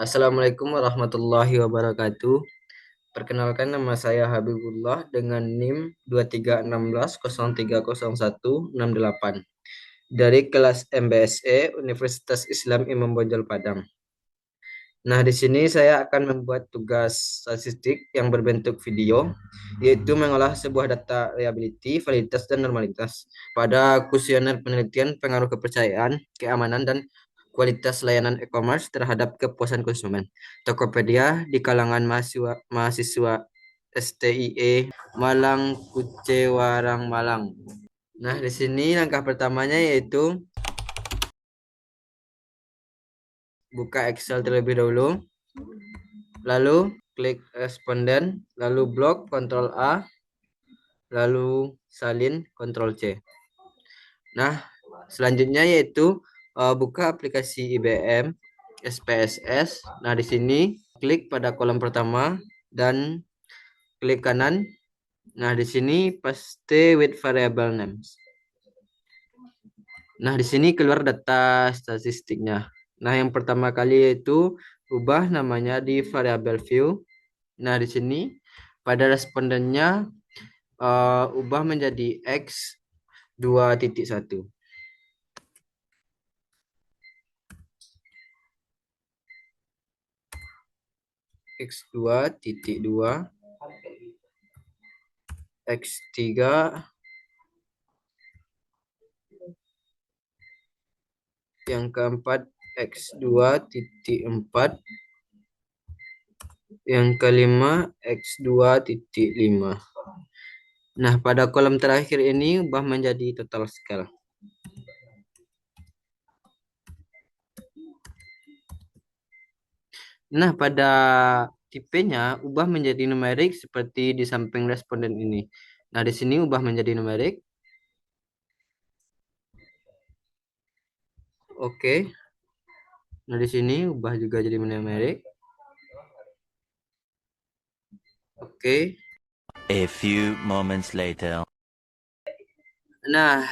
Assalamualaikum warahmatullahi wabarakatuh. Perkenalkan, nama saya Habibullah dengan NIM 2316030168 dari kelas MBSE Universitas Islam Imam Bonjol Padang. Nah, di sini saya akan membuat tugas statistik yang berbentuk video, yaitu mengolah sebuah data reliability, validitas, dan normalitas pada kuesioner penelitian pengaruh kepercayaan, keamanan, dan kualitas layanan e-commerce terhadap kepuasan konsumen. Tokopedia di kalangan mahasiswa STIE Malang Kucewarang Malang. Nah, di sini langkah pertamanya yaitu buka Excel terlebih dahulu. Lalu klik responden, lalu blok Ctrl A, lalu salin Ctrl C. Nah, selanjutnya yaitu buka aplikasi IBM SPSS. Nah, di sini klik pada kolom pertama dan klik kanan. Nah, di sini paste with variable names. Nah, di sini keluar data statistiknya. Nah, yang pertama kali yaitu ubah namanya di variable view. Nah, di sini pada respondennya ubah menjadi X 2.1. X 2.2, X 3, yang keempat X 2.4, yang kelima X 2.5. Nah, pada kolom terakhir ini ubah menjadi total scale. Nah, pada tipenya ubah menjadi numerik seperti di samping responden ini. Nah, di sini ubah menjadi numerik. Oke. Nah, di sini ubah juga jadi numerik. Oke. A few moments later. Nah,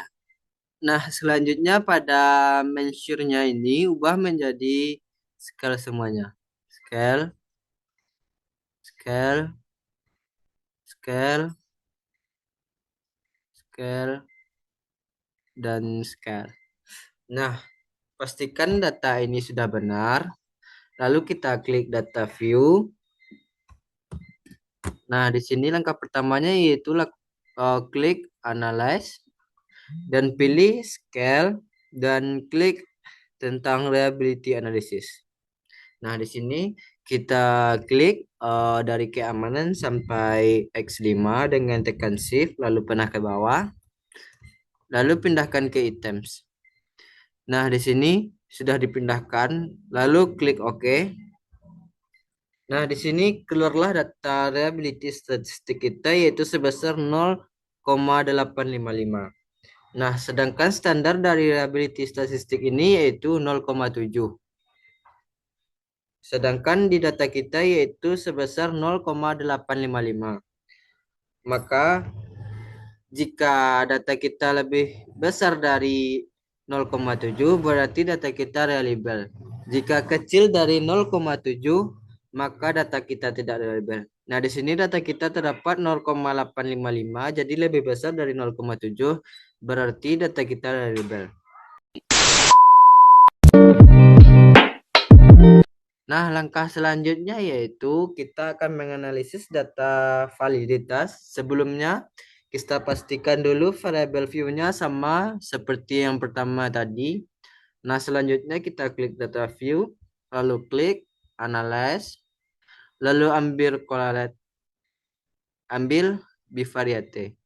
selanjutnya pada measure-nya ini ubah menjadi scale semuanya. Scale, scale, scale, scale, dan scale. Nah, pastikan data ini sudah benar. Lalu kita klik data view. Nah, di sini langkah pertamanya yaitu klik analyze dan pilih scale dan klik tentang reliability analysis. Nah, di sini kita klik dari keamanan sampai X5 dengan tekan shift lalu panah ke bawah. Lalu pindahkan ke items. Nah, di sini sudah dipindahkan, lalu klik OK. Nah, di sini keluarlah data reliability statistik kita yaitu sebesar 0,855. Nah, sedangkan standar dari reliability statistik ini yaitu 0,7. Sedangkan di data kita yaitu sebesar 0,855. Maka jika data kita lebih besar dari 0,7 berarti data kita reliable. Jika kecil dari 0,7 maka data kita tidak reliable. Nah, di sini data kita terdapat 0,855 jadi lebih besar dari 0,7 berarti data kita reliable. Nah, langkah selanjutnya yaitu kita akan menganalisis data validitas. Sebelumnya, kita pastikan dulu variable view-nya sama seperti yang pertama tadi. Nah, selanjutnya kita klik data view, lalu klik analyze, lalu ambil correlate, ambil bivariate.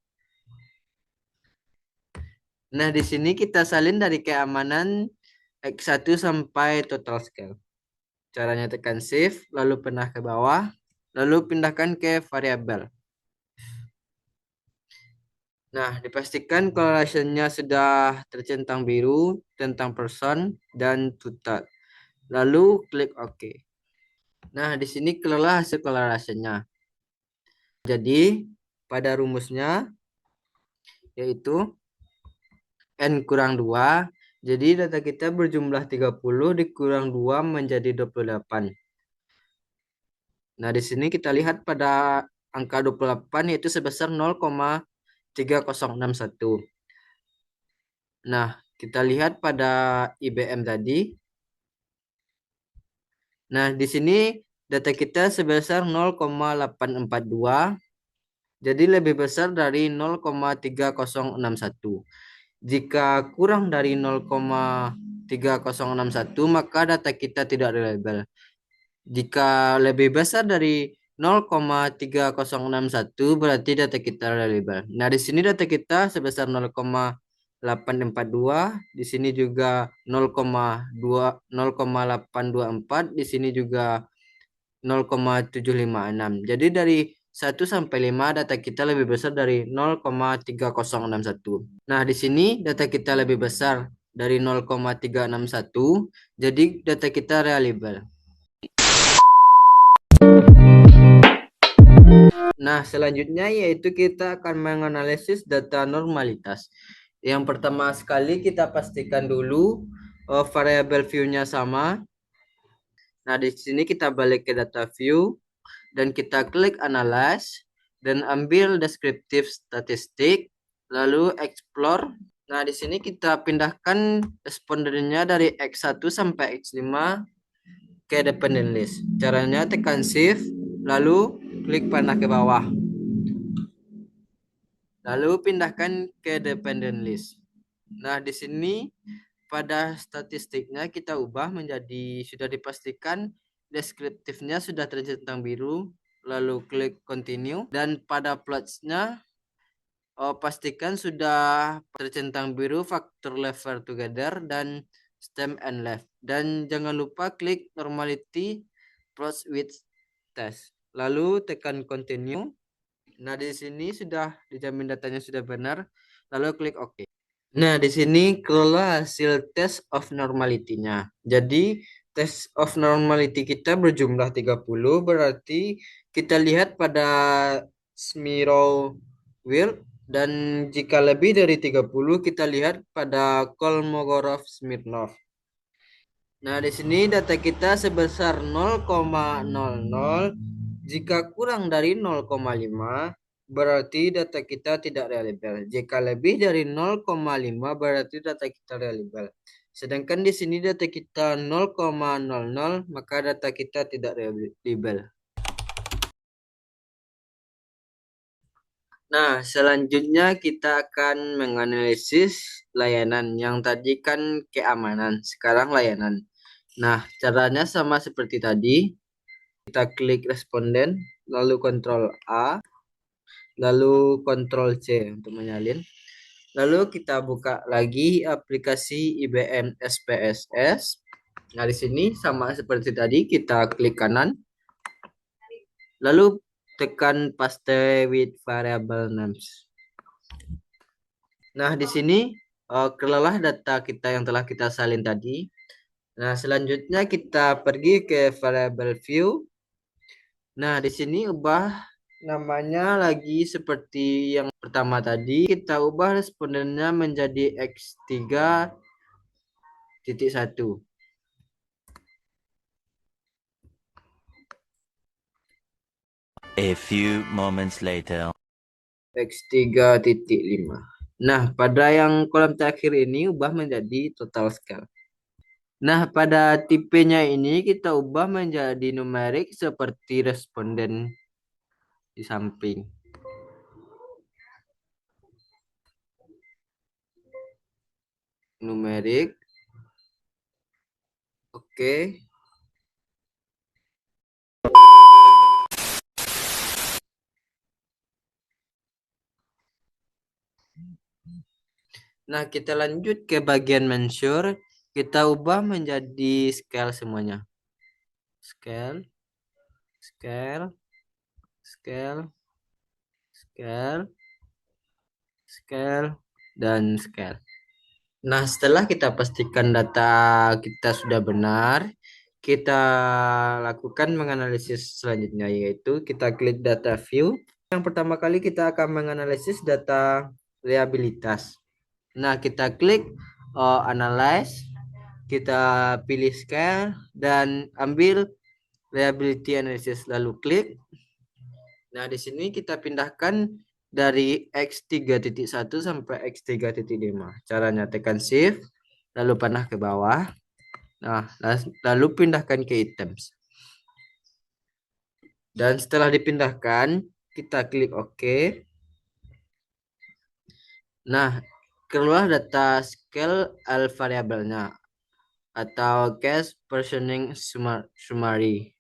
Nah, di sini kita salin dari keamanan X1 sampai total scale. Caranya tekan shift, lalu pindah ke bawah, lalu pindahkan ke variabel. Nah, dipastikan correlation-nya sudah tercentang biru tentang person dan tutor. Lalu klik OK. Nah, di sini keluarlah hasil correlation-nya. Jadi, pada rumusnya yaitu N kurang 2. Jadi, data kita berjumlah 30 dikurang 2 menjadi 28. Nah, di sini kita lihat pada angka 28 yaitu sebesar 0,3061. Nah, kita lihat pada IBM tadi. Nah, di sini data kita sebesar 0,842. Jadi lebih besar dari 0,3061. Jika kurang dari 0,3061 maka data kita tidak reliable. Jika lebih besar dari 0,3061 berarti data kita reliable. Nah, di sini data kita sebesar 0,842, di sini juga 0,824, di sini juga 0,756. Jadi dari 1 sampai 5 data kita lebih besar dari 0,3061. Nah, di sini data kita lebih besar dari 0,361, jadi data kita reliable. Nah, selanjutnya yaitu kita akan menganalisis data normalitas. Yang pertama sekali kita pastikan dulu variabel view-nya sama. Nah, di sini kita balik ke data view dan kita klik analyze dan ambil deskriptif statistik, lalu explore. Nah, di sini kita pindahkan respondennya dari X1 sampai X5 ke dependent list. Caranya tekan shift, lalu klik panah ke bawah. Lalu pindahkan ke dependent list. Nah, di sini pada statistiknya kita ubah menjadi sudah dipastikan deskriptifnya sudah tercentang biru, lalu klik continue dan pada plots-nya pastikan sudah tercentang biru factor lever together dan stem and left, dan jangan lupa klik normality plots with test lalu tekan continue. Nah, di sini sudah dijamin datanya sudah benar, lalu klik OK. Nah, di sini kelola hasil test of normality-nya. Jadi, test of normality kita berjumlah 30, berarti kita lihat pada Smirnov wheel, dan jika lebih dari 30 kita lihat pada Kolmogorov-Smirnov. Nah, di sini data kita sebesar 0,00. Jika kurang dari 0,5 berarti data kita tidak reliable. Jika lebih dari 0,5 berarti data kita reliable. Sedangkan di sini data kita 0,00 maka data kita tidak reliable. Nah, selanjutnya kita akan menganalisis layanan. Yang tadi kan keamanan, sekarang layanan. Nah, caranya sama seperti tadi. Kita klik responden, lalu Ctrl A, lalu Ctrl C untuk menyalin. Lalu kita buka lagi aplikasi IBM SPSS. Nah, di sini sama seperti tadi, kita klik kanan, lalu tekan paste with variable names. Nah, di sini kelola data kita yang telah kita salin tadi. Nah, selanjutnya kita pergi ke variable view. Nah, di sini ubah namanya lagi seperti yang pertama tadi. Kita ubah respondennya menjadi X3.1. A few moments later. X3.5. Nah, pada yang kolom terakhir ini ubah menjadi total scale. Nah, pada tipenya ini kita ubah menjadi numerik seperti responden di samping. Numerik. Oke. Nah, kita lanjut ke bagian measure. Kita ubah menjadi scale semuanya. Scale, scale, scale, scale, scale, dan scale. Nah, setelah kita pastikan data kita sudah benar, kita lakukan menganalisis selanjutnya, yaitu kita klik data view. Yang pertama kali kita akan menganalisis data reliabilitas. Nah, kita klik analyze, kita pilih scale dan ambil reliability analysis, lalu klik. Nah, di sini kita pindahkan dari X3.1 sampai X3.5. Caranya tekan shift, lalu panah ke bawah. Nah, lalu pindahkan ke items. Dan setelah dipindahkan, kita klik OK. Nah, keluar data scale L variabelnya atau case versioning summary.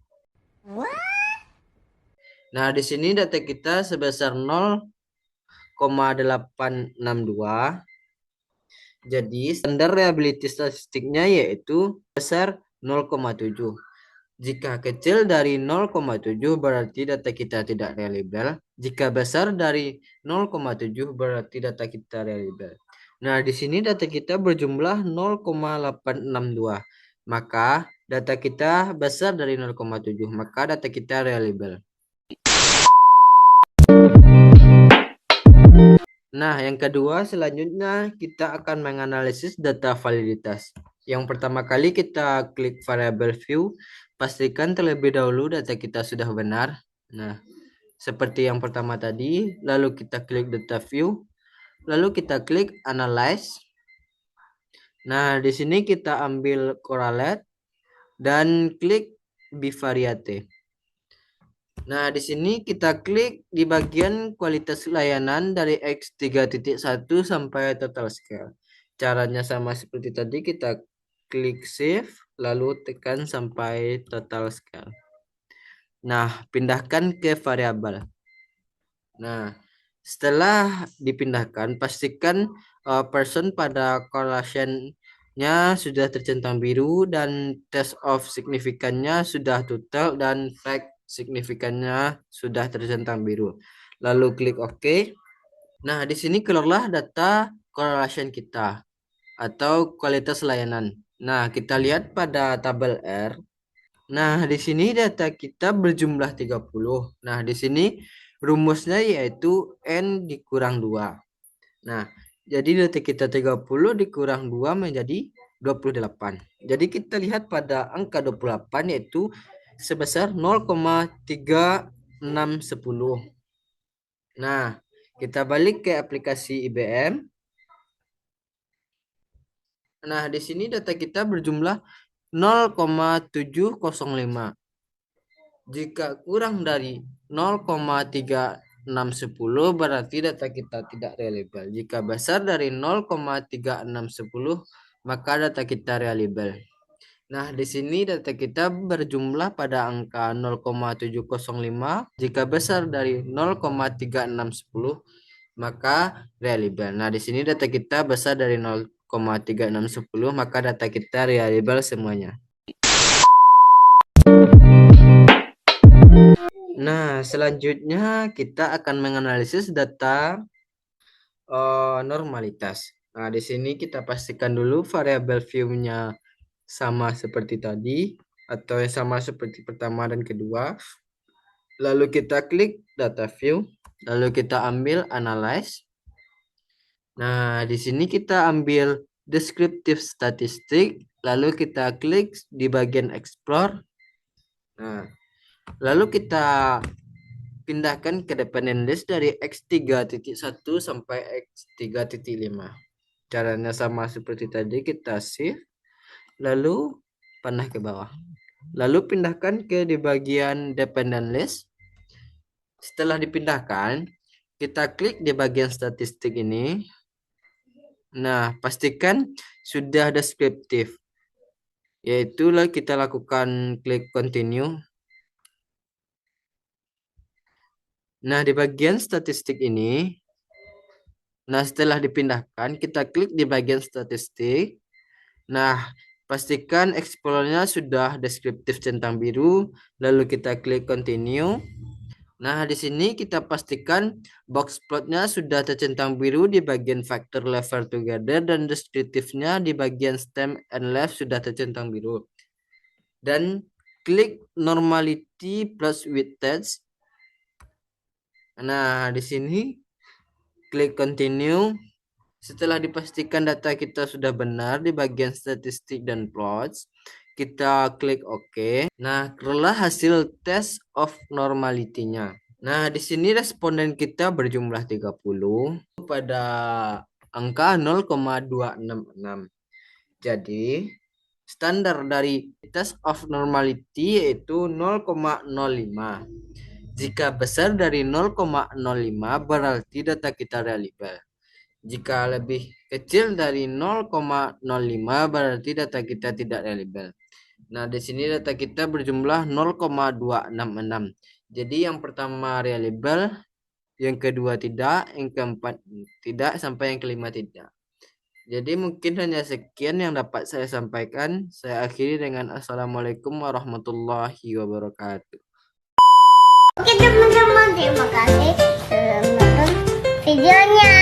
Nah, di sini data kita sebesar 0,862. Jadi standar reliability statistiknya yaitu besar 0,7. Jika kecil dari 0,7 berarti data kita tidak reliable. Jika besar dari 0,7 berarti data kita reliable. Nah, di sini data kita berjumlah 0,862. Maka data kita besar dari 0,7, maka data kita reliable. Nah, yang kedua selanjutnya kita akan menganalisis data validitas. Yang pertama kali kita klik variable view, pastikan terlebih dahulu data kita sudah benar. Nah, seperti yang pertama tadi, lalu kita klik data view, lalu kita klik analyze. Nah, di sini kita ambil correlate dan klik bivariate. Nah, di sini kita klik di bagian kualitas layanan dari X3.1 sampai total scale. Caranya sama seperti tadi, kita klik save, lalu tekan sampai total scale. Nah, pindahkan ke variabel. Nah, setelah dipindahkan, pastikan person pada correlation-nya sudah tercentang biru dan test of signifikannya sudah total dan fact signifikannya sudah tercentang biru. Lalu klik OK. Nah, di sini keluarlah data correlation kita atau kualitas layanan. Nah, kita lihat pada tabel R. Nah, di sini data kita berjumlah 30. Nah, di sini rumusnya yaitu N dikurang 2. Nah, jadi data kita 30 dikurang 2 menjadi 28. Jadi kita lihat pada angka 28 yaitu sebesar 0,3610. Nah, kita balik ke aplikasi IBM. Nah, di sini data kita berjumlah 0,705. Jika kurang dari 0,3610 berarti data kita tidak reliable. Jika besar dari 0,3610 maka data kita reliable. Nah, di sini data kita berjumlah pada angka 0,705. Jika besar dari 0,3610 maka reliable. Nah, di sini data kita besar dari 0,3610 maka data kita reliable semuanya. Nah, selanjutnya kita akan menganalisis data normalitas. Nah, di sini kita pastikan dulu variabel view-nya sama seperti tadi atau yang sama seperti pertama dan kedua. Lalu kita klik data view, lalu kita ambil analyze. Nah, di sini kita ambil descriptive statistik, lalu kita klik di bagian explore. Nah, lalu kita pindahkan ke dependent list dari X3.1 sampai X3.5. Caranya sama seperti tadi, kita shift, lalu panah ke bawah. Lalu pindahkan ke di bagian dependent list. Setelah dipindahkan, kita klik di bagian statistik ini. Nah, pastikan sudah deskriptif. Yaitu kita lakukan klik continue. Nah, di bagian statistik ini, nah setelah dipindahkan, kita klik di bagian statistik. Nah, pastikan explore-nya sudah deskriptif centang biru, lalu kita klik continue. Nah, di sini kita pastikan box plotnya sudah tercentang biru di bagian factor level together dan deskriptifnya di bagian stem and left sudah tercentang biru. Dan klik normality plus with test. Nah, di sini klik continue. Setelah dipastikan data kita sudah benar di bagian statistik dan plots, Kita klik OK. Nah, keluarlah hasil test of normality-nya. Nah, di sini responden kita berjumlah 30 pada angka 0,266. Jadi, standar dari test of normality yaitu 0,05. Jika besar dari 0,05 berarti data kita reliable. Jika lebih kecil dari 0,05 berarti data kita tidak reliable. Nah, di sini data kita berjumlah 0,266. Jadi yang pertama reliable, yang kedua tidak, yang keempat tidak, sampai yang kelima tidak. Jadi mungkin hanya sekian yang dapat saya sampaikan. Saya akhiri dengan Assalamualaikum warahmatullahi wabarakatuh. Oke teman-teman, terima kasih sudah menonton videonya.